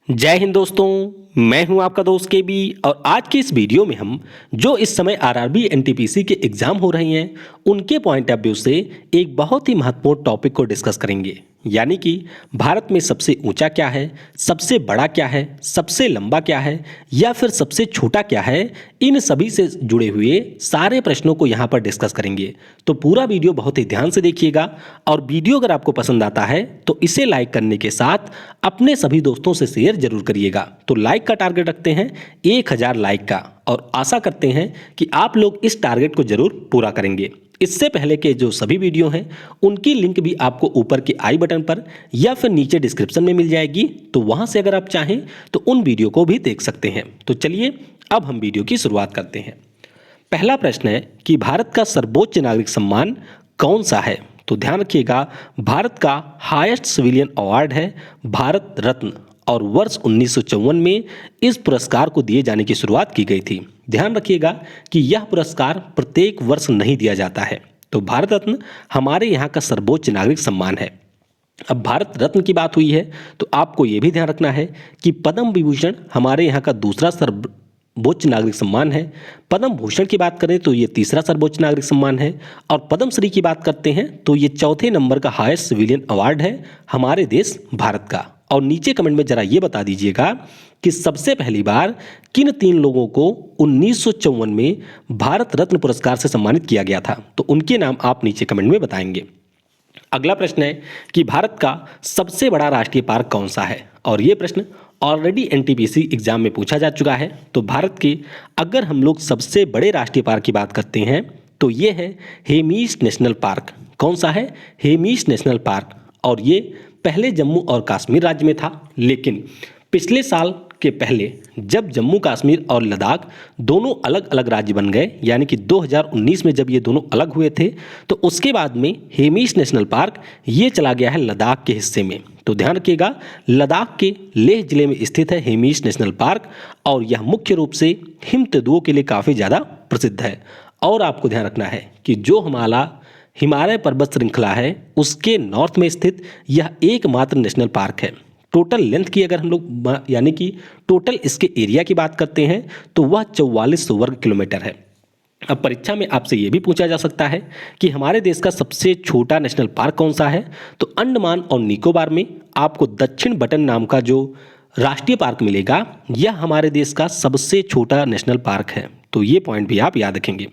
जय हिंद दोस्तों। मैं हूं आपका दोस्त के बी और आज की इस वीडियो में हम जो इस समय आरआरबी एनटीपीसी के एग्जाम हो रही हैं उनके पॉइंट ऑफ व्यू से एक बहुत ही महत्वपूर्ण टॉपिक को डिस्कस करेंगे। यानी कि भारत में सबसे ऊंचा क्या है, सबसे बड़ा क्या है, सबसे लंबा क्या है या फिर सबसे छोटा क्या है, इन सभी से जुड़े हुए सारे प्रश्नों को यहाँ पर डिस्कस करेंगे। तो पूरा वीडियो बहुत ही ध्यान से देखिएगा और वीडियो अगर आपको पसंद आता है तो इसे लाइक करने के साथ अपने सभी दोस्तों से शेयर जरूर करिएगा। तो लाइक का टारगेट रखते हैं 1000 लाइक का और आशा करते हैं कि आप लोग इस टारगेट को जरूर पूरा करेंगे। इससे पहले के जो सभी वीडियो हैं उनकी लिंक भी आपको ऊपर के आई बटन पर या फिर नीचे डिस्क्रिप्शन में मिल जाएगी, तो वहां से अगर आप चाहें तो उन वीडियो को भी देख सकते हैं। तो चलिए अब हम वीडियो की शुरुआत करते हैं। पहला प्रश्न है कि भारत का सर्वोच्च नागरिक सम्मान कौन सा है। तो ध्यान रखिएगा, भारत का हाईएस्ट सिविलियन अवार्ड है भारत रत्न और वर्ष 1954 में इस पुरस्कार को दिए जाने की शुरुआत की गई थी। ध्यान रखिएगा कि यह पुरस्कार प्रत्येक वर्ष नहीं दिया जाता है। तो भारत रत्न हमारे यहाँ का सर्वोच्च नागरिक सम्मान है। अब भारत रत्न की बात हुई है तो आपको यह भी ध्यान रखना है कि पद्म विभूषण हमारे यहाँ का दूसरा सर्वोच्च नागरिक सम्मान है। पद्म भूषण की बात करें तो ये तीसरा सर्वोच्च नागरिक सम्मान है और पद्म श्री की बात करते हैं तो ये चौथे नंबर का हाईएस्ट सिविलियन अवार्ड है हमारे देश भारत का। और नीचे कमेंट में जरा ये बता दीजिएगा कि सबसे पहली बार किन 3 लोगों को 1954 में भारत रत्न पुरस्कार से सम्मानित किया गया था, तो उनके नाम आप नीचे कमेंट में बताएंगे। अगला प्रश्न है कि भारत का सबसे बड़ा राष्ट्रीय पार्क कौन सा है, और ये प्रश्न ऑलरेडी एनटीपीसी एग्जाम में पूछा जा चुका है। तो भारत के अगर हम लोग सबसे बड़े राष्ट्रीय पार्क की बात करते हैं तो ये है हेमिस नेशनल पार्क। कौन सा है? Hemis national park. और ये पहले जम्मू और कश्मीर राज्य में था, लेकिन पिछले साल के पहले जब जम्मू कश्मीर और लद्दाख दोनों अलग अलग राज्य बन गए, यानी कि 2019 में जब ये दोनों अलग हुए थे, तो उसके बाद में हेमिस नेशनल पार्क ये चला गया है लद्दाख के हिस्से में। तो ध्यान रखिएगा, लद्दाख के लेह जिले में स्थित है हेमिस नेशनल पार्क और यह मुख्य रूप से हिम तेंदुओं के लिए काफ़ी ज़्यादा प्रसिद्ध है। और आपको ध्यान रखना है कि जो हिमालय पर्वत श्रृंखला है उसके नॉर्थ में स्थित यह एकमात्र नेशनल पार्क है। टोटल लेंथ की अगर हम लोग यानी कि टोटल इसके एरिया की बात करते हैं तो वह 4400 वर्ग किलोमीटर है। अब परीक्षा में आपसे यह भी पूछा जा सकता है कि हमारे देश का सबसे छोटा नेशनल पार्क कौन सा है, तो अंडमान और निकोबार में आपको दक्षिण बटन नाम का जो राष्ट्रीय पार्क मिलेगा यह हमारे देश का सबसे छोटा नेशनल पार्क है। तो ये पॉइंट भी आप याद रखेंगे।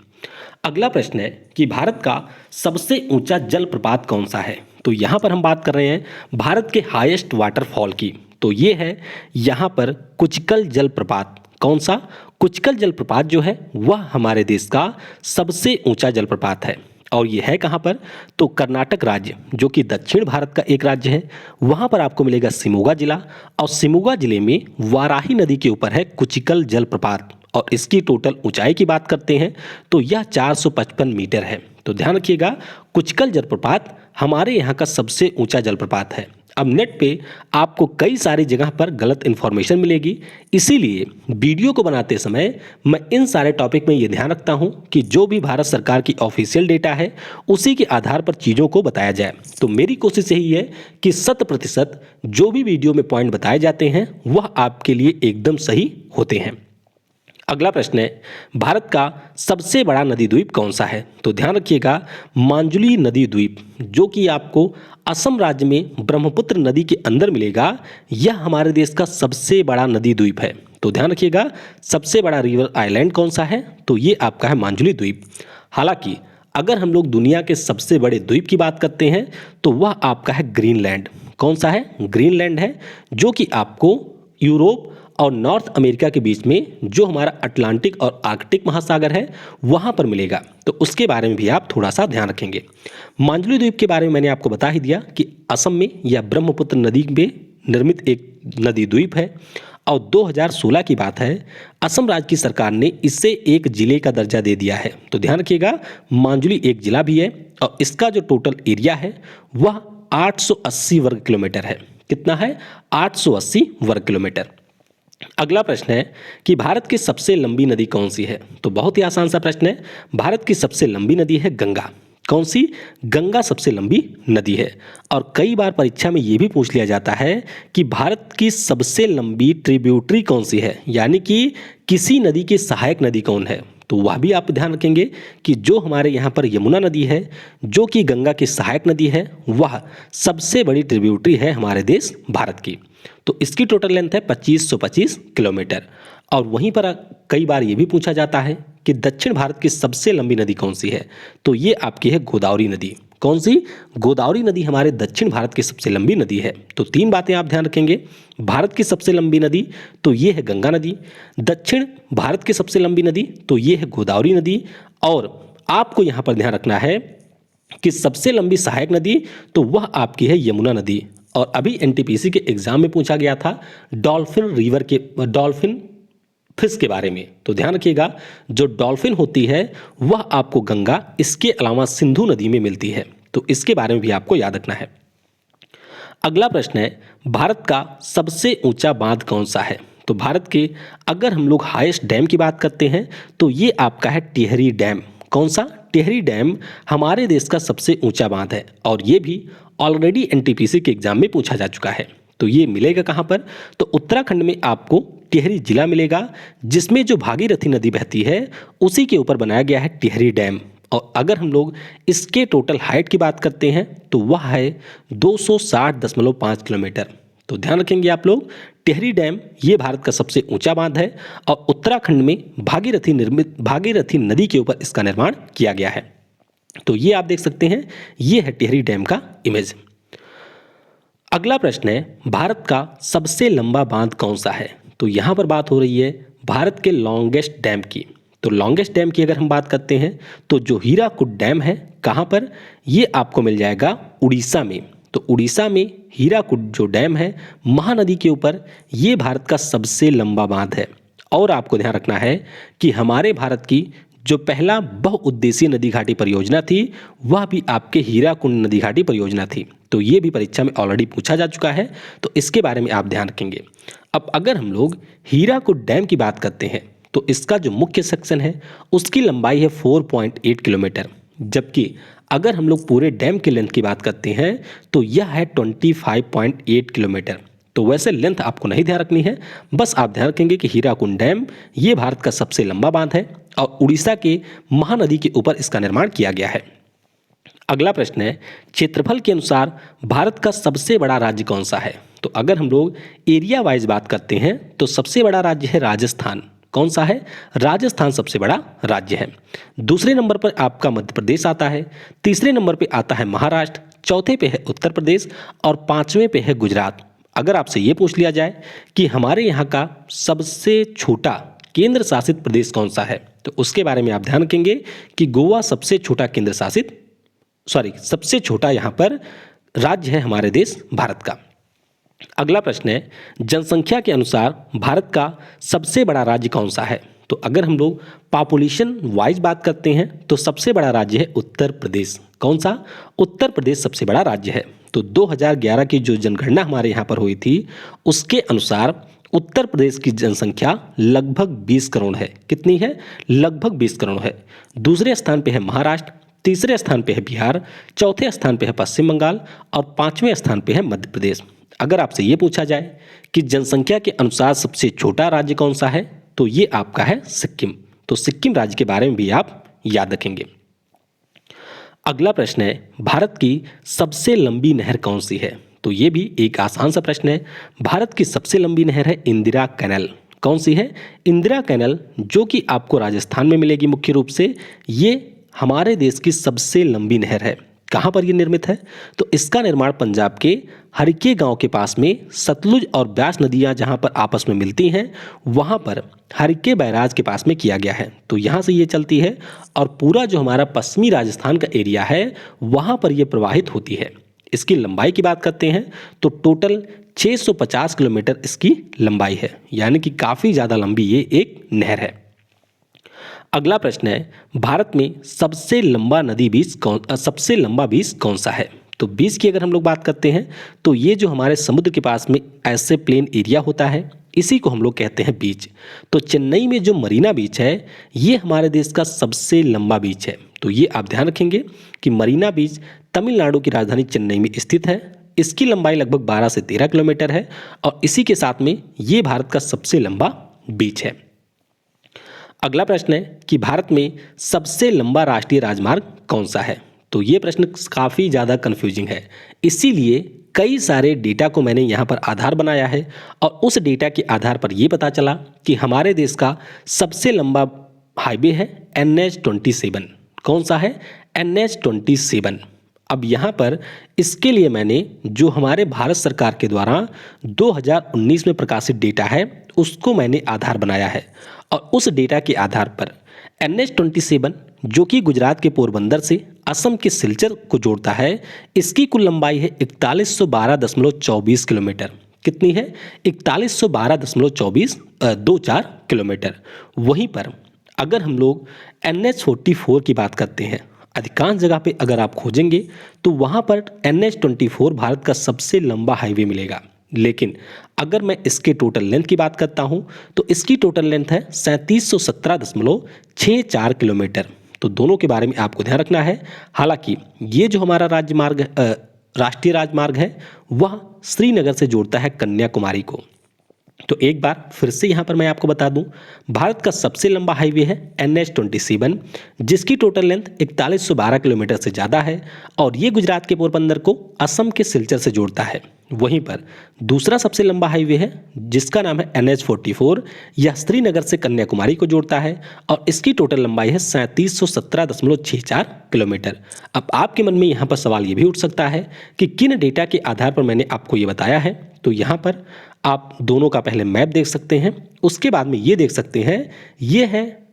अगला प्रश्न है कि भारत का सबसे ऊंचा जलप्रपात कौन सा है। तो यहाँ पर हम बात कर रहे हैं भारत के हाईएस्ट वाटरफॉल की। तो ये है यहाँ पर कुचकल जलप्रपात। कौन सा? कुचकल जलप्रपात जो है वह हमारे देश का सबसे ऊंचा जलप्रपात है। और ये है कहाँ पर? तो कर्नाटक राज्य जो कि दक्षिण भारत का एक राज्य है, वहाँ पर आपको मिलेगा शिमोगा जिला। और शिमोगा जिले में वाराही नदी के ऊपर है कुचिकल जलप्रपात और इसकी टोटल ऊंचाई की बात करते हैं तो यह 455 मीटर है। तो ध्यान रखिएगा, कुचकल जलप्रपात हमारे यहाँ का सबसे ऊंचा जलप्रपात है। अब नेट पे आपको कई सारी जगह पर गलत इन्फॉर्मेशन मिलेगी, इसीलिए वीडियो को बनाते समय मैं इन सारे टॉपिक में ये ध्यान रखता हूँ कि जो भी भारत सरकार की ऑफिशियल डेटा है उसी के आधार पर चीज़ों को बताया जाए। तो मेरी कोशिश यही है कि 100% जो भी वीडियो में पॉइंट बताए जाते हैं वह आपके लिए एकदम सही होते हैं। अगला प्रश्न है भारत का सबसे बड़ा नदी द्वीप कौन सा है। तो ध्यान रखिएगा, मांजुली नदी द्वीप जो कि आपको असम राज्य में ब्रह्मपुत्र नदी के अंदर मिलेगा, यह हमारे देश का सबसे बड़ा नदी द्वीप है। तो ध्यान रखिएगा, सबसे बड़ा रिवर आइलैंड कौन सा है, तो ये आपका है मांजुली द्वीप। हालांकि अगर हम लोग दुनिया के सबसे बड़े द्वीप की बात करते हैं तो वह आपका है ग्रीनलैंड। कौन सा है? ग्रीनलैंड है, जो कि आपको यूरोप और नॉर्थ अमेरिका के बीच में जो हमारा अटलांटिक और आर्कटिक महासागर है वहाँ पर मिलेगा। तो उसके बारे में भी आप थोड़ा सा ध्यान रखेंगे। मांजुली द्वीप के बारे में मैंने आपको बता ही दिया कि असम में यह ब्रह्मपुत्र नदी में निर्मित एक नदी द्वीप है। और 2016 की बात है, असम राज्य की सरकार ने इसे एक जिले का दर्जा दे दिया है। तो ध्यान रखिएगा, मांजुली एक जिला भी है और इसका जो टोटल एरिया है वह 880 वर्ग किलोमीटर है। कितना है? 880 वर्ग किलोमीटर। अगला प्रश्न है कि भारत की सबसे लंबी नदी कौन सी है। तो बहुत ही आसान सा प्रश्न है, भारत की सबसे लंबी नदी है गंगा। कौन सी? गंगा सबसे लंबी नदी है। और कई बार परीक्षा में ये भी पूछ लिया जाता है कि भारत की सबसे लंबी ट्रिब्यूटरी कौन सी है, यानी कि किसी नदी की सहायक नदी कौन है। तो वह भी आप ध्यान रखेंगे कि जो हमारे यहाँ पर यमुना नदी है, जो कि गंगा की सहायक नदी है, वह सबसे बड़ी ट्रिब्यूटरी है हमारे देश भारत की। तो इसकी टोटल लेंथ है 2525 किलोमीटर। और वहीं पर कई बार ये भी पूछा जाता है कि दक्षिण भारत की सबसे लंबी नदी कौन सी है, तो ये आपकी है गोदावरी नदी। कौन सी? गोदावरी नदी हमारे दक्षिण भारत की सबसे लंबी नदी है। तो तीन बातें आप ध्यान रखेंगे, भारत की सबसे लंबी नदी तो ये है गंगा नदी, दक्षिण भारत की सबसे लंबी नदी तो ये है गोदावरी नदी, और आपको यहाँ पर ध्यान रखना है कि सबसे लंबी सहायक नदी तो वह आपकी है यमुना नदी। और अभी एनटीपीसी के एग्जाम में पूछा गया था डॉल्फिन फिश के बारे में। तो ध्यान रखिएगा, जो डॉल्फिन होती है वह आपको गंगा, इसके अलावा सिंधु नदी में मिलती है। तो इसके बारे में भी आपको याद रखना है। अगला प्रश्न है, भारत का सबसे ऊंचा बांध कौन सा है। तो भारत के अगर हम लोग हाईएस्ट डैम की बात करते हैं तो ये आपका है टिहरी डैम। कौन सा? टिहरी डैम हमारे देश का सबसे ऊंचा बांध है, और ये भी ऑलरेडी एनटीपीसी के एग्जाम में पूछा जा चुका है। तो ये मिलेगा कहाँ पर? तो उत्तराखंड में आपको टिहरी जिला मिलेगा, जिसमें जो भागीरथी नदी बहती है उसी के ऊपर बनाया गया है टिहरी डैम। और अगर हम लोग इसके टोटल हाइट की बात करते हैं तो वह है 260.5 किलोमीटर। तो ध्यान रखेंगे आप लोग, टिहरी डैम ये भारत का सबसे ऊंचा बांध है, और उत्तराखंड में भागीरथी नदी के ऊपर इसका निर्माण किया गया है। तो ये आप देख सकते हैं, ये है टिहरी डैम का इमेज। अगला प्रश्न है, भारत का सबसे लंबा बांध कौन सा है। तो यहाँ पर बात हो रही है भारत के लॉन्गेस्ट डैम की। तो लॉन्गेस्ट डैम की अगर हम बात करते हैं तो जो हीराकुड डैम है, कहाँ पर? ये आपको मिल जाएगा उड़ीसा में। तो उड़ीसा में हीराकुड जो डैम है महानदी के ऊपर, ये भारत का सबसे लंबा बांध है। और आपको ध्यान रखना है कि हमारे भारत की जो पहला बहुउद्देशीय नदी घाटी परियोजना थी वह भी आपके हीराकुंड नदी घाटी परियोजना थी। तो ये भी परीक्षा में ऑलरेडी पूछा जा चुका है, तो इसके बारे में आप ध्यान रखेंगे। अब अगर हम लोग हीराकुड डैम की बात करते हैं तो इसका जो मुख्य सेक्शन है उसकी लंबाई है 4.8 किलोमीटर, जबकि अगर हम लोग पूरे डैम की लेंथ की बात करते हैं तो यह है 25.8 किलोमीटर। तो वैसे लेंथ आपको नहीं ध्यान रखनी है, बस आप ध्यान रखेंगे कि हीराकुंड डैम ये भारत का सबसे लंबा बांध है और उड़ीसा के महानदी के ऊपर इसका निर्माण किया गया है। अगला प्रश्न है, क्षेत्रफल के अनुसार भारत का सबसे बड़ा राज्य कौन सा है। तो अगर हम लोग एरिया वाइज बात करते हैं तो सबसे बड़ा राज्य है राजस्थान। कौन सा है? राजस्थान सबसे बड़ा राज्य है। दूसरे नंबर पर आपका मध्य प्रदेश आता है, तीसरे नंबर पे आता है महाराष्ट्र, चौथे पे है उत्तर प्रदेश और पांचवें पे है गुजरात। अगर आपसे ये पूछ लिया जाए कि हमारे यहाँ का सबसे छोटा केंद्र शासित प्रदेश कौन सा है, तो उसके बारे में आप ध्यान रखेंगे कि गोवा सबसे छोटा यहाँ पर राज्य है हमारे देश भारत का। अगला प्रश्न है, जनसंख्या के अनुसार भारत का सबसे बड़ा राज्य कौन सा है। तो अगर हम लोग पॉपुलेशन वाइज बात करते हैं तो सबसे बड़ा राज्य है उत्तर प्रदेश। कौन सा? उत्तर प्रदेश सबसे बड़ा राज्य है। तो 2011 की जो जनगणना हमारे यहाँ पर हुई थी उसके अनुसार उत्तर प्रदेश की जनसंख्या लगभग 20 करोड़ है। कितनी है? लगभग 20 करोड़ है। दूसरे स्थान पे है महाराष्ट्र, तीसरे स्थान पे है बिहार, चौथे स्थान पे है पश्चिम बंगाल और पांचवें स्थान पे है मध्य प्रदेश। अगर आपसे ये पूछा जाए कि जनसंख्या के अनुसार सबसे छोटा राज्य कौन सा है, तो ये आपका है सिक्किम। तो सिक्किम राज्य के बारे में भी आप याद रखेंगे। अगला प्रश्न है, भारत की सबसे लंबी नहर कौन सी है। तो ये भी एक आसान सा प्रश्न है। भारत की सबसे लंबी नहर है इंदिरा कैनाल। कौन सी है? इंदिरा कैनाल, जो कि आपको राजस्थान में मिलेगी मुख्य रूप से। ये हमारे देश की सबसे लंबी नहर है। कहाँ पर ये निर्मित है? तो इसका निर्माण पंजाब के हरिके गांव के पास में सतलुज और ब्यास नदियां जहां पर आपस में मिलती हैं वहां पर हरिके बैराज के पास में किया गया है। तो यहां से ये चलती है और पूरा जो हमारा पश्चिमी राजस्थान का एरिया है वहां पर ये प्रवाहित होती है। इसकी लंबाई की बात करते हैं तो टोटल 650 किलोमीटर इसकी लंबाई है, यानी कि काफ़ी ज़्यादा लंबी ये एक नहर है। अगला प्रश्न है, भारत में सबसे लंबा बीच कौन सा है। तो बीच की अगर हम लोग बात करते हैं तो ये जो हमारे समुद्र के पास में ऐसे प्लेन एरिया होता है इसी को हम लोग कहते हैं बीच। तो चेन्नई में जो मरीना बीच है ये हमारे देश का सबसे लंबा बीच है। तो ये आप ध्यान रखेंगे कि मरीना बीच तमिलनाडु की राजधानी चेन्नई में स्थित है। इसकी लंबाई लगभग 12 से 13 किलोमीटर है और इसी के साथ में ये भारत का सबसे लंबा बीच है। अगला प्रश्न है कि भारत में सबसे लंबा राष्ट्रीय राजमार्ग कौन सा है। तो ये प्रश्न काफ़ी ज़्यादा कन्फ्यूजिंग है, इसीलिए कई सारे डेटा को मैंने यहाँ पर आधार बनाया है और उस डेटा के आधार पर ये पता चला कि हमारे देश का सबसे लंबा हाईवे है NH-27। कौन सा है? NH-27। अब यहाँ पर इसके लिए मैंने जो हमारे भारत सरकार के द्वारा 2019 में प्रकाशित डेटा है उसको मैंने आधार बनाया है और उस डेटा के आधार पर NH-27 जो कि गुजरात के पोरबंदर से असम के सिलचर को जोड़ता है, इसकी कुल लंबाई है 4112.24 किलोमीटर। कितनी है? 4112.2424 किलोमीटर। वहीं पर अगर हम लोग NH-44 की बात करते हैं, अधिकांश जगह पे अगर आप खोजेंगे तो वहाँ पर NH-24 भारत का सबसे लंबा हाईवे मिलेगा। लेकिन अगर मैं इसके टोटल लेंथ की बात करता हूँ तो इसकी टोटल लेंथ है 3717.64 किलोमीटर। तो दोनों के बारे में आपको ध्यान रखना है। हालांकि ये जो हमारा राष्ट्रीय राजमार्ग है वह श्रीनगर से जोड़ता है कन्याकुमारी को। तो एक बार फिर से यहाँ पर मैं आपको बता दूं, भारत का सबसे लंबा हाईवे है NH-27 जिसकी टोटल लेंथ 4112 किलोमीटर से ज़्यादा है और ये गुजरात के पोरबंदर को असम के सिलचर से जोड़ता है। वहीं पर दूसरा सबसे लंबा हाईवे है जिसका नाम है NH-44। यह श्रीनगर से कन्याकुमारी को जोड़ता है और इसकी टोटल लंबाई है 3717.64 किलोमीटर। अब आपके मन में यहाँ पर सवाल ये भी उठ सकता है कि किन डेटा के आधार पर मैंने आपको ये बताया है। तो यहाँ पर आप दोनों का पहले मैप देख सकते हैं, उसके बाद में ये देख सकते हैं ये है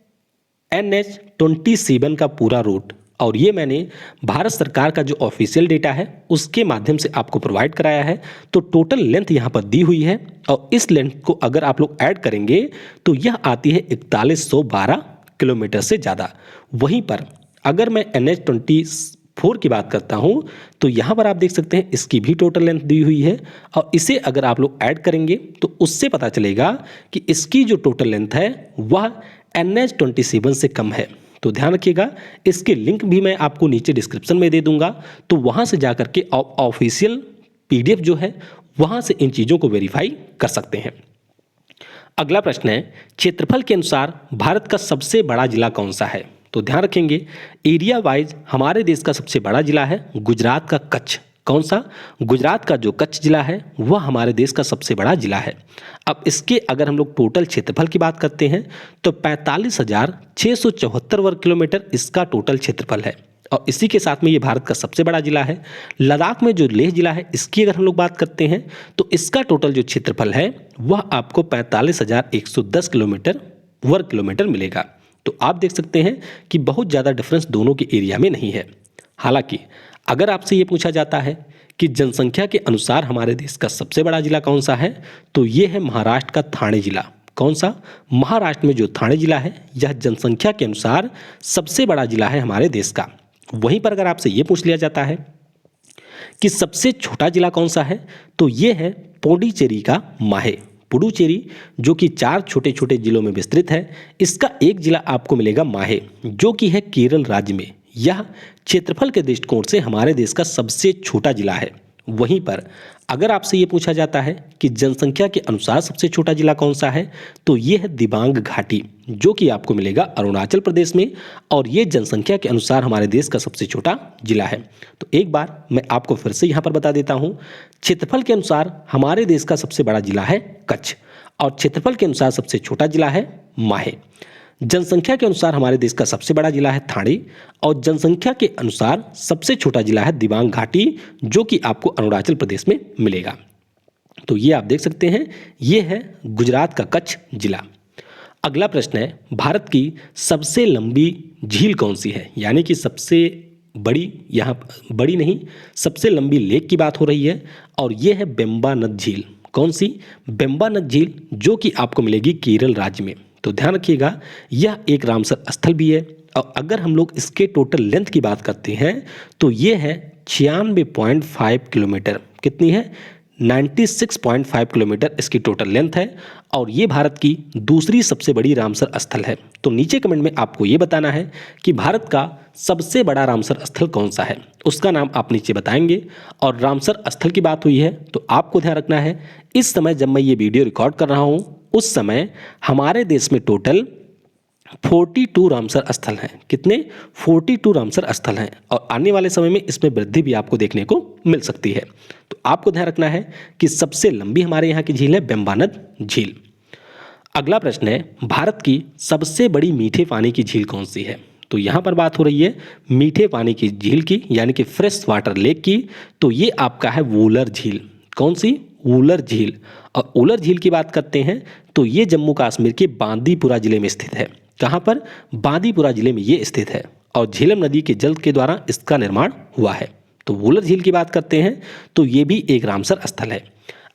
NH-27 का पूरा रूट और ये मैंने भारत सरकार का जो ऑफिशियल डेटा है उसके माध्यम से आपको प्रोवाइड कराया है। तो टोटल लेंथ यहाँ पर दी हुई है और इस लेंथ को अगर आप लोग ऐड करेंगे तो यह आती है 4112 किलोमीटर से ज़्यादा। वहीं पर अगर मैं NH-24 की बात करता हूँ तो यहाँ पर आप देख सकते हैं इसकी भी टोटल लेंथ दी हुई है और इसे अगर आप लोग ऐड करेंगे तो उससे पता चलेगा कि इसकी जो टोटल लेंथ है वह NH-27 से कम है। तो ध्यान रखिएगा, इसके लिंक भी मैं आपको नीचे डिस्क्रिप्शन में दे दूंगा, तो वहाँ से जाकर के ऑफिशियल PDF जो है वहाँ से इन चीज़ों को वेरीफाई कर सकते हैं। अगला प्रश्न है, क्षेत्रफल के अनुसार भारत का सबसे बड़ा जिला कौन सा है। तो ध्यान रखेंगे, एरिया वाइज हमारे देश का सबसे बड़ा जिला है गुजरात का कच्छ। कौन सा? गुजरात का जो कच्छ जिला है वह हमारे देश का सबसे बड़ा जिला है। अब इसके अगर हम लोग टोटल क्षेत्रफल की बात करते हैं तो 45,674 वर्ग किलोमीटर इसका टोटल क्षेत्रफल है और इसी के साथ में ये भारत का सबसे बड़ा जिला है। लद्दाख में जो लेह जिला है इसकी अगर हम लोग बात करते हैं तो इसका टोटल जो क्षेत्रफल है वह आपको 45,110 वर्ग किलोमीटर मिलेगा। तो आप देख सकते हैं कि बहुत ज़्यादा डिफरेंस दोनों के एरिया में नहीं है। हालांकि अगर आपसे ये पूछा जाता है कि जनसंख्या के अनुसार हमारे देश का सबसे बड़ा जिला कौन सा है तो ये है महाराष्ट्र का ठाणे जिला। कौन सा? महाराष्ट्र में जो ठाणे जिला है यह जनसंख्या के अनुसार सबसे बड़ा जिला है हमारे देश का। वहीं पर अगर आपसे ये पूछ लिया जाता है कि सबसे छोटा जिला कौन सा है तो ये है पुडुचेरी का माहे। पुडुचेरी जो कि 4 छोटे छोटे जिलों में विस्तृत है, इसका एक जिला आपको मिलेगा माहे जो कि है केरल राज्य में। यह क्षेत्रफल के दृष्टिकोण से हमारे देश का सबसे छोटा जिला है। वहीं पर अगर आपसे ये पूछा जाता है कि जनसंख्या के अनुसार सबसे छोटा जिला कौन सा है तो ये है दिबांग घाटी जो कि आपको मिलेगा अरुणाचल प्रदेश में और ये जनसंख्या के अनुसार हमारे देश का सबसे छोटा जिला है। तो एक बार मैं आपको फिर से यहाँ पर बता देता हूँ, क्षेत्रफल के अनुसार हमारे देश का सबसे बड़ा जिला है कच्छ और क्षेत्रफल के अनुसार सबसे छोटा जिला है माहे। जनसंख्या के अनुसार हमारे देश का सबसे बड़ा जिला है ठाणे और जनसंख्या के अनुसार सबसे छोटा जिला है दिबांग घाटी जो कि आपको अरुणाचल प्रदेश में मिलेगा। तो ये आप देख सकते हैं, ये है गुजरात का कच्छ जिला। अगला प्रश्न है, भारत की सबसे लंबी झील कौन सी है, यानी कि सबसे बड़ी, यहाँ बड़ी नहीं सबसे लंबी लेक की बात हो रही है और ये है बेम्बानद झील। कौन सी? बेम्बानद झील जो कि आपको मिलेगी केरल राज्य में। तो ध्यान रखिएगा, यह एक रामसर स्थल भी है और अगर हम लोग इसके टोटल लेंथ की बात करते हैं तो ये है 96.5 किलोमीटर। कितनी है? 96.5 किलोमीटर इसकी टोटल लेंथ है और ये भारत की दूसरी सबसे बड़ी रामसर स्थल है। तो नीचे कमेंट में आपको ये बताना है कि भारत का सबसे बड़ा रामसर स्थल कौन सा है, उसका नाम आप नीचे बताएंगे। और रामसर स्थल की बात हुई है तो आपको ध्यान रखना है इस समय जब मैं ये वीडियो रिकॉर्ड कर रहा हूँ उस समय हमारे देश में टोटल 42 रामसर स्थल हैं। कितने? 42 रामसर स्थल हैं और आने वाले समय में इसमें वृद्धि भी आपको देखने को मिल सकती है। तो आपको ध्यान रखना है कि सबसे लंबी हमारे यहाँ की झील है बेम्बानद झील। अगला प्रश्न है भारत की सबसे बड़ी मीठे पानी की झील कौन सी है। तो यहाँ पर बात हो रही है मीठे पानी की झील की यानी कि फ्रेश वाटर लेक की। तो ये आपका है वूलर झील। कौन सी? वूलर झील। और वूलर झील की बात करते हैं तो ये जम्मू कश्मीर के बांदीपुरा जिले में स्थित है। कहाँ पर? बांदीपुरा जिले में ये स्थित है और झेलम नदी के जल के द्वारा इसका निर्माण हुआ है। तो वूलर झील की बात करते हैं तो ये भी एक रामसर स्थल है।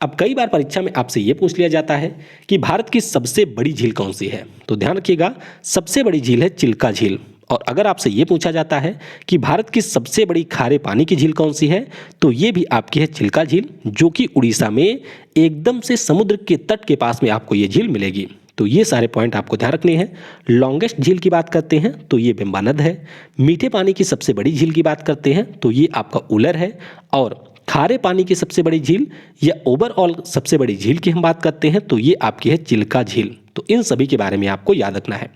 अब कई बार परीक्षा में आपसे ये पूछ लिया जाता है कि भारत की सबसे बड़ी झील कौन सी है। तो ध्यान रखिएगा सबसे बड़ी झील है चिल्का झील। और अगर आपसे ये पूछा जाता है कि भारत की सबसे बड़ी खारे पानी की झील कौन सी है तो ये भी आपकी है चिल्का झील, जो कि उड़ीसा में एकदम से समुद्र के तट के पास में आपको ये झील मिलेगी। तो ये सारे पॉइंट आपको ध्यान रखने हैं। लॉन्गेस्ट झील की बात करते हैं तो ये बेम्बानद है। मीठे पानी की सबसे बड़ी झील की बात करते हैं तो ये आपका उलर है। और खारे पानी की सबसे बड़ी झील या ओवरऑल सबसे बड़ी झील की हम बात करते हैं तो ये आपकी है चिल्का झील। तो इन सभी के बारे में आपको याद रखना है।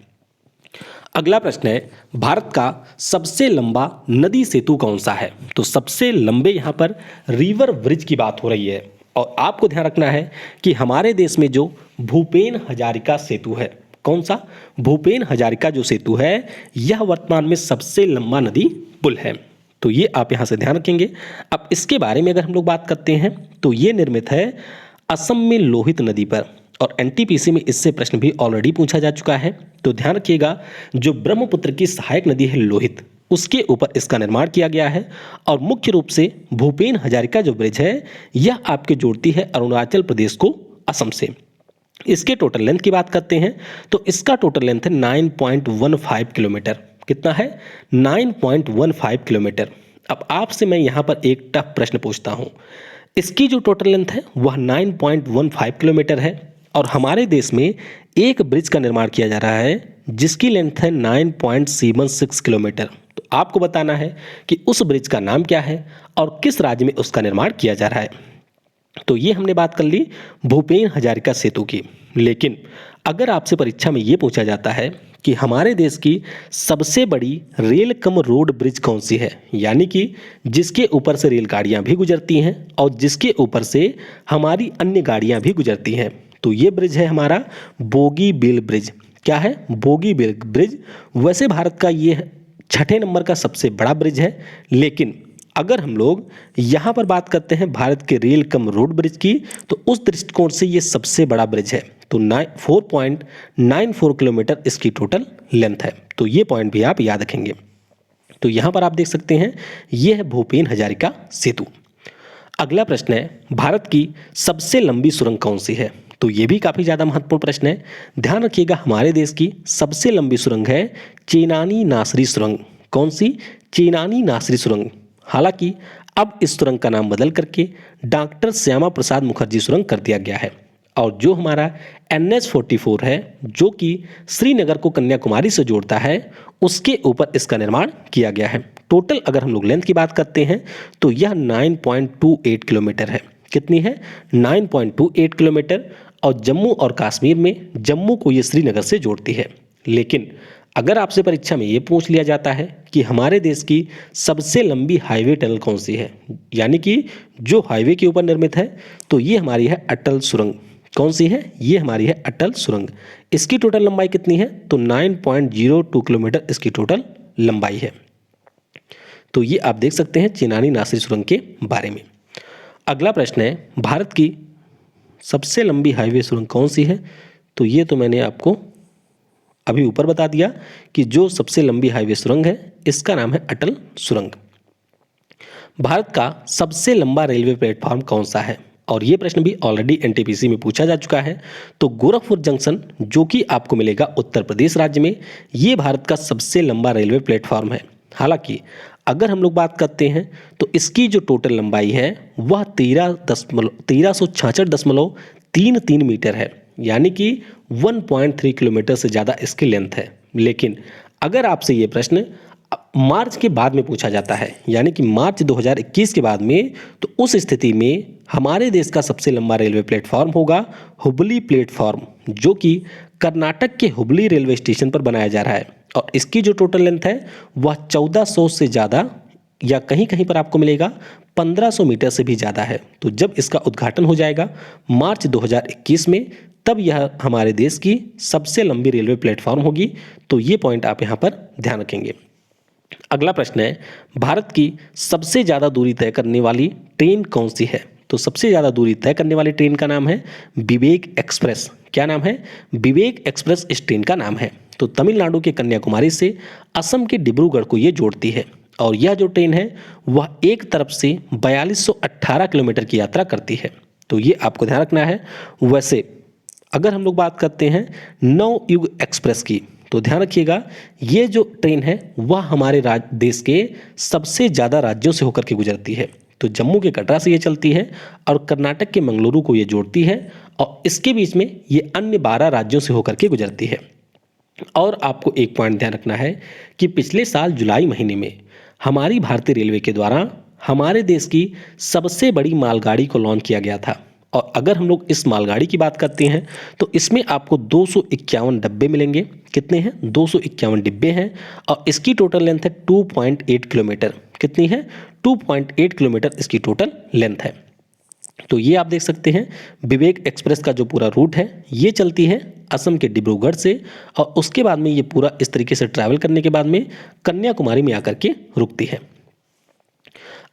अगला प्रश्न है भारत का सबसे लंबा नदी सेतु कौन सा है। तो सबसे लंबे यहाँ पर रिवर ब्रिज की बात हो रही है और आपको ध्यान रखना है कि हमारे देश में जो भूपेन हजारिका सेतु है, कौन सा? भूपेन हजारिका जो सेतु है यह वर्तमान में सबसे लंबा नदी पुल है। तो ये आप यहाँ से ध्यान रखेंगे। अब इसके बारे में अगर हम लोग बात करते हैं तो ये निर्मित है असम में लोहित नदी पर और एनटीपीसी में इससे प्रश्न भी ऑलरेडी पूछा जा चुका है। तो ध्यान रखिएगा जो ब्रह्मपुत्र की सहायक नदी है लोहित, उसके ऊपर इसका निर्माण किया गया है। और मुख्य रूप से भूपेन हजारिका जो ब्रिज है यह आपके जोड़ती है अरुणाचल प्रदेश को असम से। इसके टोटल लेंथ की बात करते हैं तो इसका टोटल लेंथ है 9.15 किलोमीटर। कितना है? 9.15 किलोमीटर। अब आपसे मैं यहाँ पर एक टफ प्रश्न पूछता हूँ। इसकी जो टोटल लेंथ है वह 9.15 किलोमीटर है और हमारे देश में एक ब्रिज का निर्माण किया जा रहा है जिसकी लेंथ है 9.76 किलोमीटर। तो आपको बताना है कि उस ब्रिज का नाम क्या है और किस राज्य में उसका निर्माण किया जा रहा है। तो ये हमने बात कर ली भूपेन हजारिका सेतु की। लेकिन अगर आपसे परीक्षा में ये पूछा जाता है कि हमारे देश की सबसे बड़ी रेल कम रोड ब्रिज कौन सी है, यानी कि जिसके ऊपर से रेलगाड़ियां भी गुजरती हैं और जिसके ऊपर से हमारी अन्य गाड़ियां भी गुजरती हैं, तो ये ब्रिज है हमारा बोगीबील ब्रिज। क्या है? बोगीबील ब्रिज। वैसे भारत का ये 6ठे नंबर का सबसे बड़ा ब्रिज है, लेकिन अगर हम लोग यहाँ पर बात करते हैं भारत के रेल कम रोड ब्रिज की तो उस दृष्टिकोण से ये सबसे बड़ा ब्रिज है। तो 4.94 किलोमीटर इसकी टोटल लेंथ है। तो ये पॉइंट भी आप याद रखेंगे। तो यहाँ पर आप देख सकते हैं ये है भूपेन हजारिका सेतु। अगला प्रश्न है भारत की सबसे लंबी सुरंग कौन सी है। तो ये भी काफ़ी ज़्यादा महत्वपूर्ण प्रश्न है। ध्यान रखिएगा हमारे देश की सबसे लंबी सुरंग है चेनानी नासरी सुरंग। कौन सी? चेनानी नासरी सुरंग। हालांकि अब इस सुरंग का नाम बदल करके डॉक्टर श्यामा प्रसाद मुखर्जी सुरंग कर दिया गया है। और जो हमारा NH-44 है जो कि श्रीनगर को कन्याकुमारी से जोड़ता है उसके ऊपर इसका निर्माण किया गया है। टोटल अगर हम लोग लेंथ की बात करते हैं तो यह 9.28 किलोमीटर है। कितनी है? 9.28 किलोमीटर। और जम्मू और कश्मीर में जम्मू को ये श्रीनगर से जोड़ती है। लेकिन अगर आपसे परीक्षा में ये पूछ लिया जाता है कि हमारे देश की सबसे लंबी हाईवे टनल कौन सी है, यानी कि जो हाईवे के ऊपर निर्मित है, तो ये हमारी है अटल सुरंग। कौन सी है? ये हमारी है अटल सुरंग। इसकी टोटल लंबाई कितनी है? तो 9.02 किलोमीटर इसकी टोटल लंबाई है। तो ये आप देख सकते हैं चेनानी नासरी सुरंग के बारे में। अगला प्रश्न है भारत की सबसे लंबी हाईवे सुरंग कौन सी है। तो ये तो मैंने आपको अभी ऊपर बता दिया कि जो सबसे लंबी हाईवे सुरंग है इसका नाम है अटल सुरंग। भारत का सबसे लंबा रेलवे प्लेटफॉर्म कौन सा है? और ये प्रश्न भी ऑलरेडी एनटीपीसी में पूछा जा चुका है। तो गोरखपुर जंक्शन जो कि आपको मिलेगा उत्तर प्रदेश राज्य में, ये भारत का सबसे लंबा रेलवे प्लेटफॉर्म है। हालांकि अगर हम लोग बात करते हैं तो इसकी जो टोटल लंबाई है वह 1366.33 मीटर है, यानी कि 1.3 किलोमीटर से ज़्यादा इसकी लेंथ है। लेकिन अगर आपसे ये प्रश्न मार्च के बाद में पूछा जाता है, यानी कि मार्च 2021 के बाद में, तो उस स्थिति में हमारे देश का सबसे लंबा रेलवे प्लेटफॉर्म होगा हुबली प्लेटफॉर्म, जो कि कर्नाटक के हुबली रेलवे स्टेशन पर बनाया जा रहा है। और इसकी जो टोटल लेंथ है वह 1400 से ज़्यादा, या कहीं कहीं पर आपको मिलेगा 1500 मीटर से भी ज़्यादा है। तो जब इसका उद्घाटन हो जाएगा मार्च 2021 में, तब यह हमारे देश की सबसे लंबी रेलवे प्लेटफॉर्म होगी। तो ये पॉइंट आप यहाँ पर ध्यान रखेंगे। अगला प्रश्न है, भारत की सबसे ज़्यादा दूरी तय करने वाली ट्रेन कौन सी है? तो सबसे ज़्यादा दूरी तय करने वाली ट्रेन का नाम है विवेक एक्सप्रेस। क्या नाम है? विवेक एक्सप्रेस इस ट्रेन का नाम है। तो तमिलनाडु के कन्याकुमारी से असम के डिब्रूगढ़ को ये जोड़ती है। और यह जो ट्रेन है वह एक तरफ से 4218 किलोमीटर की यात्रा करती है। तो ये आपको ध्यान रखना है। वैसे अगर हम लोग बात करते हैं नवयुग एक्सप्रेस की, तो ध्यान रखिएगा ये जो ट्रेन है वह हमारे देश के सबसे ज़्यादा राज्यों से होकर के गुजरती है। तो जम्मू के कटरा से ये चलती है और कर्नाटक के मंगलुरु को ये जोड़ती है, और इसके बीच में ये अन्य 12 राज्यों से होकर के गुजरती है। और आपको एक पॉइंट ध्यान रखना है कि पिछले साल जुलाई महीने में हमारी भारतीय रेलवे के द्वारा हमारे देश की सबसे बड़ी मालगाड़ी को लॉन्च किया गया था। और अगर हम लोग इस मालगाड़ी की बात करते हैं तो इसमें आपको 251 डब्बे मिलेंगे। कितने हैं? 251 डिब्बे हैं। और इसकी टोटल लेंथ है 2.8 किलोमीटर। कितनी है? 2.8 किलोमीटर इसकी टोटल लेंथ है। तो ये आप देख सकते हैं विवेक एक्सप्रेस का जो पूरा रूट है ये चलती है असम के डिब्रूगढ़ से, और उसके बाद में ये पूरा इस तरीके से ट्रैवल करने के बाद में कन्याकुमारी में आकर के रुकती है।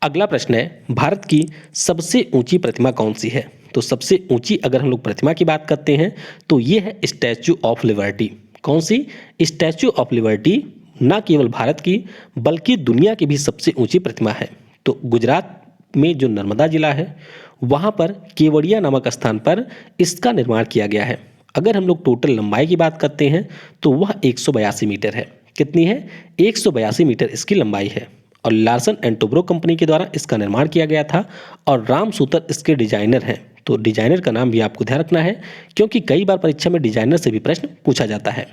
अगला प्रश्न है, भारत की सबसे ऊंची प्रतिमा कौन सी है? तो सबसे ऊंची अगर हम लोग प्रतिमा की बात करते हैं तो ये है स्टैच्यू ऑफ लिबर्टी। कौन सी? स्टैच्यू ऑफ लिबर्टी ना केवल भारत की बल्कि दुनिया की भी सबसे ऊंची प्रतिमा है। तो गुजरात में जो नर्मदा जिला है वहाँ पर केवड़िया नामक स्थान पर इसका निर्माण किया गया है। अगर हम लोग टोटल लंबाई की बात करते हैं तो वह 182 मीटर है। कितनी है? 182 मीटर इसकी लंबाई है। और लार्सन एंड टुब्रो कंपनी के द्वारा इसका निर्माण किया गया था, और राम सूतर इसके डिजाइनर हैं। तो डिजाइनर का नाम भी आपको ध्यान रखना है, क्योंकि कई बार परीक्षा में डिजाइनर से भी प्रश्न पूछा जाता है।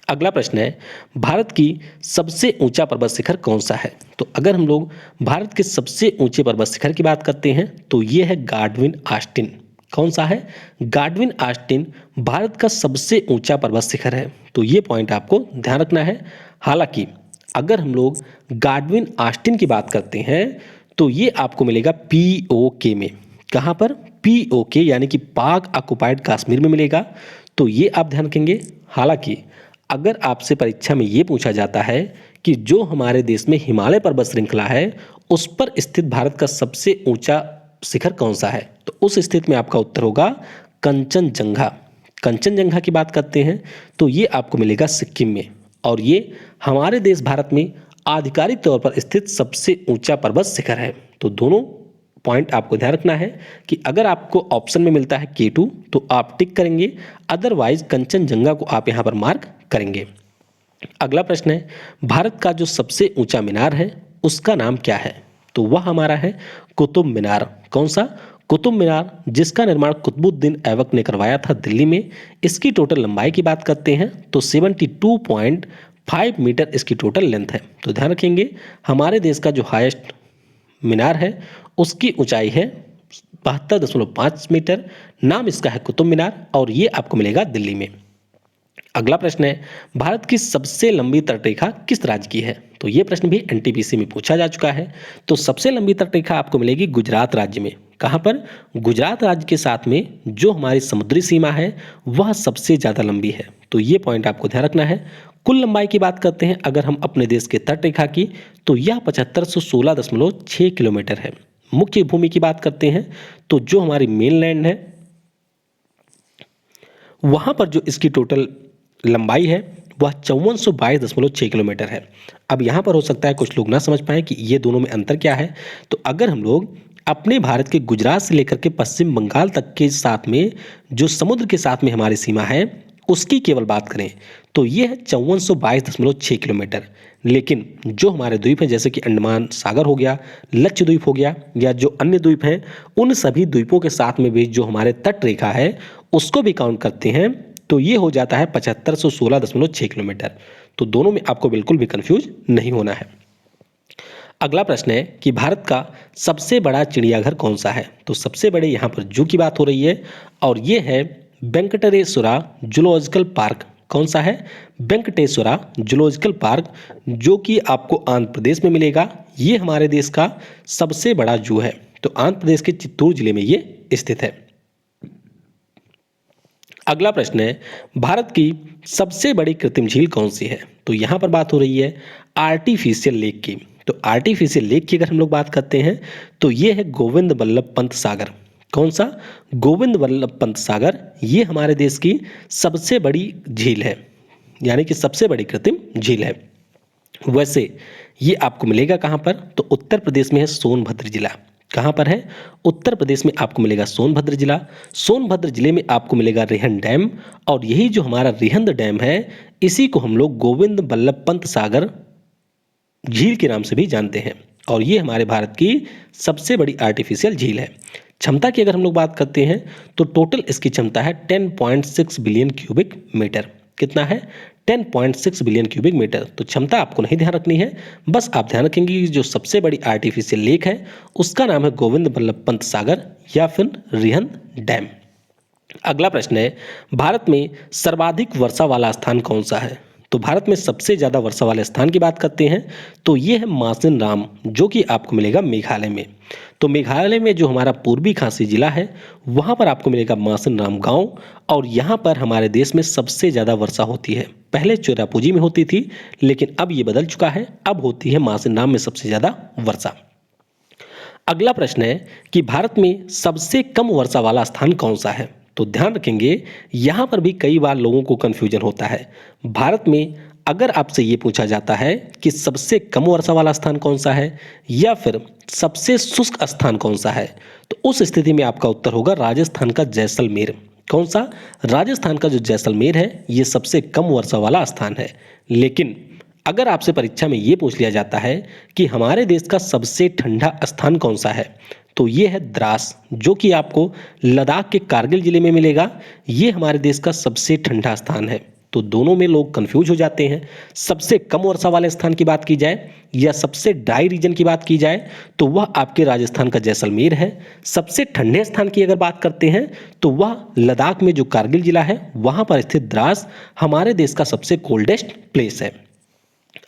अगला प्रश्न है, भारत की सबसे ऊंचा पर्वत शिखर कौन सा है? तो अगर हम लोग भारत के सबसे ऊंचे पर्वत शिखर की बात करते हैं तो ये है गाडविन आस्टिन। कौन सा है? गाडविन आस्टिन भारत का सबसे ऊंचा पर्वत शिखर है। तो ये पॉइंट आपको ध्यान रखना है। हालांकि अगर हम लोग गाडविन आस्टिन की बात करते हैं तो ये आपको मिलेगा POK में। कहाँ पर? POK यानी कि पाक ऑक्युपाइड कश्मीर में मिलेगा। तो ये आप ध्यान रखेंगे। हालांकि अगर आपसे परीक्षा में ये पूछा जाता है कि जो हमारे देश में हिमालय पर्वत श्रृंखला है उस पर स्थित भारत का सबसे ऊंचा शिखर कौन सा है, तो उस स्थिति में आपका उत्तर होगा कंचनजंगा। कंचनजंगा की बात करते हैं तो ये आपको मिलेगा सिक्किम में, और ये हमारे देश भारत में आधिकारिक तौर पर स्थित सबसे ऊंचा पर्वत शिखर है। तो दोनों पॉइंट आपको ध्यान रखना है कि अगर आपको ऑप्शन में मिलता है K2 तो आप टिक करेंगे, अदरवाइज कंचनजंगा को आप यहाँ पर मार्क करेंगे। अगला प्रश्न है, भारत का जो सबसे ऊंचा मीनार है उसका नाम क्या है? तो वह हमारा है कुतुब मीनार। कौन सा? कुतुब मीनार, जिसका निर्माण कुतुबुद्दीन ऐबक ने करवाया था दिल्ली में। इसकी टोटल लंबाई की बात करते हैं तो 72.5 मीटर इसकी टोटल लेंथ है। तो ध्यान रखेंगे हमारे देश का जो हाईएस्ट मीनार है उसकी ऊंचाई है 72.5 मीटर। नाम इसका है कुतुब मीनार, और ये आपको मिलेगा दिल्ली में। अगला प्रश्न है, भारत की सबसे लंबी तटरेखा किस राज्य की है? तो ये प्रश्न भी NTPC में पूछा जा चुका है। तो सबसे लंबी तटरेखा आपको मिलेगी गुजरात राज्य में। कहाँ पर? गुजरात राज्य के साथ में जो हमारी समुद्री सीमा है वह सबसे ज़्यादा लंबी है। तो ये पॉइंट आपको ध्यान रखना है। कुल लंबाई की बात करते हैं अगर हम अपने देश के तटरेखा की तो यह 7516.6 किलोमीटर है। मुख्य भूमि की बात करते हैं तो जो हमारी मेनलैंड है वहाँ पर जो इसकी टोटल लंबाई है वह 5422.6 किलोमीटर है। अब यहाँ पर हो सकता है कुछ लोग ना समझ पाए कि ये दोनों में अंतर क्या है। तो अगर हम लोग अपने भारत के गुजरात से लेकर के पश्चिम बंगाल तक के साथ में जो समुद्र के साथ में हमारी सीमा है उसकी केवल बात करें तो ये है 5422.6 किलोमीटर। लेकिन जो हमारे द्वीप हैं जैसे कि अंडमान सागर हो गया, लक्षद्वीप हो गया, या जो अन्य द्वीप हैं उन सभी द्वीपों के साथ में भी जो हमारे तट रेखा है उसको भी काउंट करते हैं तो ये हो जाता है 7516.6 किलोमीटर। तो दोनों में आपको बिल्कुल भी कंफ्यूज नहीं होना है। अगला प्रश्न है कि भारत का सबसे बड़ा चिड़ियाघर कौन सा है। तो सबसे बड़े यहाँ पर जू की बात हो रही है और ये है वेंकटेश्वरा जूलॉजिकल पार्क। कौन सा है? वेंकटेश्वरा जूलॉजिकल पार्क, जो कि आपको आंध्र प्रदेश में मिलेगा। ये हमारे देश का सबसे बड़ा जू है। तो आंध्र प्रदेश के चित्तूर जिले में ये स्थित है। अगला प्रश्न है भारत की सबसे बड़ी कृत्रिम झील कौन सी है। तो यहाँ पर बात हो रही है आर्टिफिशियल लेक की। तो आर्टिफिशियल लेक की अगर हम लोग बात करते हैं तो ये है गोविंद बल्लभ पंत सागर। कौन सा? गोविंद बल्लभ पंत सागर। ये हमारे देश की सबसे बड़ी झील है, यानी कि सबसे बड़ी कृत्रिम झील है। वैसे ये आपको मिलेगा कहाँ पर? तो उत्तर प्रदेश में है सोनभद्र जिला। कहाँ पर है? उत्तर प्रदेश में आपको मिलेगा सोनभद्र जिला। सोनभद्र जिले में आपको मिलेगा रिहंद डैम, और यही जो हमारा रिहंद डैम है इसी को हम लोग गोविंद बल्लभ पंत सागर झील के नाम से भी जानते हैं, और ये हमारे भारत की सबसे बड़ी आर्टिफिशियल झील है। क्षमता की अगर हम लोग बात करते हैं तो टोटल इसकी क्षमता है 10.6 बिलियन क्यूबिक मीटर। कितना है? 10.6 बिलियन क्यूबिक मीटर। तो क्षमता आपको नहीं ध्यान रखनी है, बस आप ध्यान रखेंगे कि जो सबसे बड़ी आर्टिफिशियल लेक है उसका नाम है गोविंद बल्लभ पंत सागर या फिर रिहंद डैम। अगला प्रश्न है भारत में सर्वाधिक वर्षा वाला स्थान कौन सा है। तो भारत में सबसे ज़्यादा वर्षा वाले स्थान की बात करते हैं तो ये है मासिन राम, जो कि आपको मिलेगा मेघालय में। तो मेघालय में जो हमारा पूर्वी खासी जिला है वहाँ पर आपको मिलेगा मासिन राम गाँव, और यहाँ पर हमारे देश में सबसे ज़्यादा वर्षा होती है। पहले चेरापूंजी में होती थी लेकिन अब ये बदल चुका है, अब होती है मासिन राम में सबसे ज़्यादा वर्षा। अगला प्रश्न है कि भारत में सबसे कम वर्षा वाला स्थान कौन सा है। तो ध्यान रखेंगे यहाँ पर भी कई बार लोगों को कन्फ्यूजन होता है। भारत में अगर आपसे ये पूछा जाता है कि सबसे कम वर्षा वाला स्थान कौन सा है या फिर सबसे शुष्क स्थान कौन सा है, तो उस स्थिति में आपका उत्तर होगा राजस्थान का जैसलमेर। कौन सा? राजस्थान का जो जैसलमेर है ये सबसे कम वर्षा वाला स्थान है। लेकिन अगर आपसे परीक्षा में ये पूछ लिया जाता है कि हमारे देश का सबसे ठंडा स्थान कौन सा है, तो ये है द्रास, जो कि आपको लद्दाख के कारगिल जिले में मिलेगा। ये हमारे देश का सबसे ठंडा स्थान है। तो दोनों में लोग कंफ्यूज हो जाते हैं। सबसे कम वर्षा वाले स्थान की बात की जाए या सबसे ड्राई रीजन की बात की जाए तो वह आपके राजस्थान का जैसलमेर है। सबसे ठंडे स्थान की अगर बात करते हैं तो वह लद्दाख में जो कारगिल जिला है वहाँ पर स्थित द्रास हमारे देश का सबसे कोल्डेस्ट प्लेस है।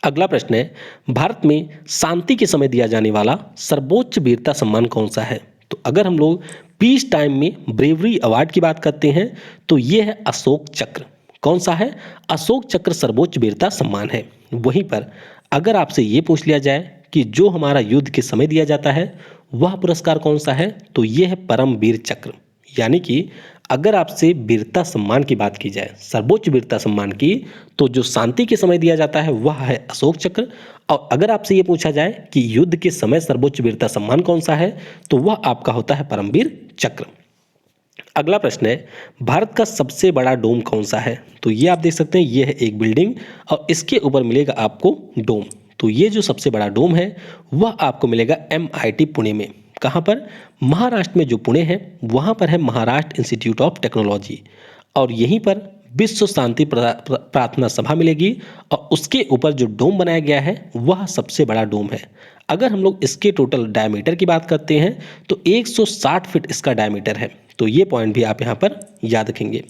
अगला प्रश्न है भारत में शांति के समय दिया जाने वाला सर्वोच्च वीरता सम्मान कौन सा है। तो अगर हम लोग पीस टाइम में ब्रेवरी अवार्ड की बात करते हैं तो ये है अशोक चक्र। कौन सा है? अशोक चक्र सर्वोच्च वीरता सम्मान है। वहीं पर अगर आपसे ये पूछ लिया जाए कि जो हमारा युद्ध के समय दिया जाता है वह पुरस्कार कौन सा है, तो ये है परमवीर चक्र। यानी कि अगर आपसे वीरता सम्मान की बात की जाए, सर्वोच्च वीरता सम्मान की, तो जो शांति के समय दिया जाता है वह है अशोक चक्र, और अगर आपसे ये पूछा जाए कि युद्ध के समय सर्वोच्च वीरता सम्मान कौन सा है तो वह आपका होता है परमवीर चक्र। अगला प्रश्न है भारत का सबसे बड़ा डोम कौन सा है। तो ये आप देख सकते हैं, ये है एक बिल्डिंग और इसके ऊपर मिलेगा आपको डोम। तो ये जो सबसे बड़ा डोम है वह आपको मिलेगा MIT पुणे में। कहाँ पर? महाराष्ट्र में जो पुणे है वहाँ पर है महाराष्ट्र इंस्टीट्यूट ऑफ टेक्नोलॉजी, और यहीं पर विश्व शांति प्रार्थना सभा मिलेगी, और उसके ऊपर जो डोम बनाया गया है वह सबसे बड़ा डोम है। अगर हम लोग इसके टोटल डायमीटर की बात करते हैं तो 160 फीट इसका डायमीटर है। तो ये पॉइंट भी आप यहाँ पर याद रखेंगे।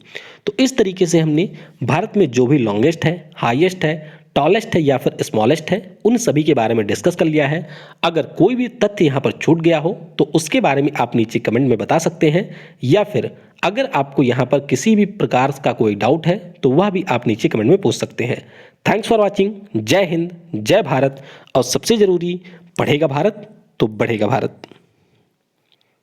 तो इस तरीके से हमने भारत में जो भी लॉन्गेस्ट है, हाईएस्ट है, टॉलेस्ट है या फिर स्मॉलेस्ट है, उन सभी के बारे में डिस्कस कर लिया है। अगर कोई भी तथ्य यहाँ पर छूट गया हो तो उसके बारे में आप नीचे कमेंट में बता सकते हैं, या फिर अगर आपको यहाँ पर किसी भी प्रकार का कोई डाउट है तो वह भी आप नीचे कमेंट में पूछ सकते हैं। Thanks for watching. जय हिंद, जय भारत, और सबसे जरूरी, पढ़ेगा भारत तो बढ़ेगा भारत।